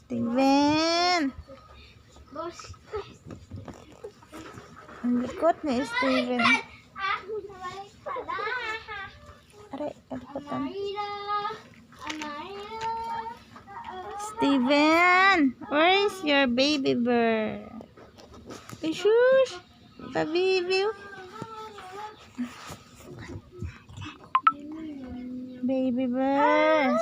Steven! Ang likot ni Steven. Aray, kalikutan. Steven! Where is your baby bird? Ay, shush! Pa-baby. Baby bird.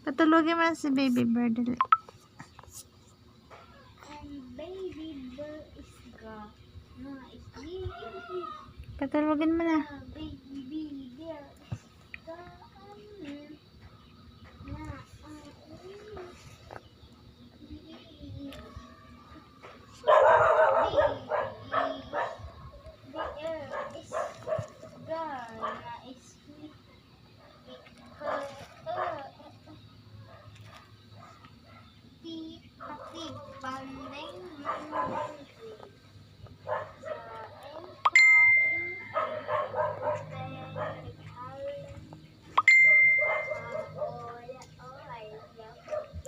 Patulogin mo si baby bird. Dali. Patulogin mo na.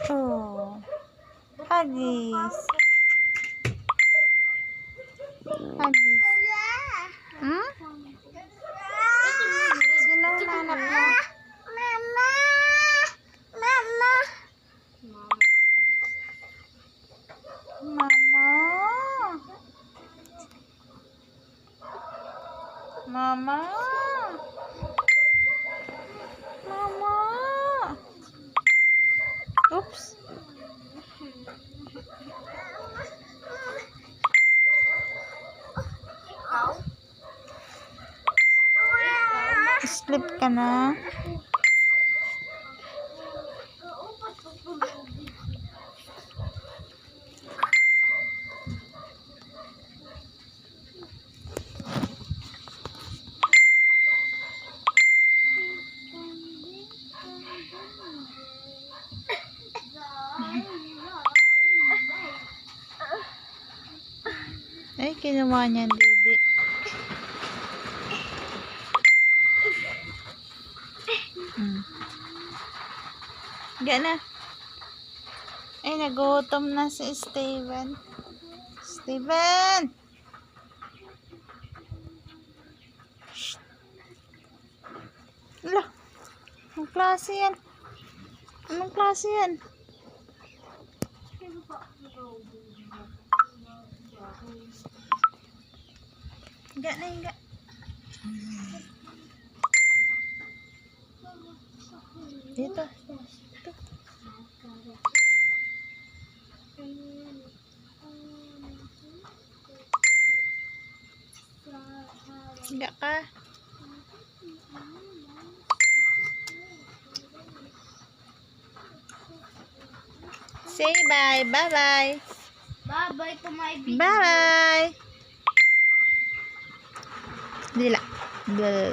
Oh, Huggies. Huggies. Hmm? Sino ang nanap mo? Mama! Mama! Mama! Mama! Mama! Oops! Sleep ka na? Ay, kinuha niya didi. Higa na. Ay, nagutom na si Steven. Steven! Shh! Ala, anong klase yan? Anong klase yan? Higa na, higa. Dito. Dito. Higa ka. Say bye. Bye-bye. Bye-bye to my baby. Bye-bye. Dila. Dila.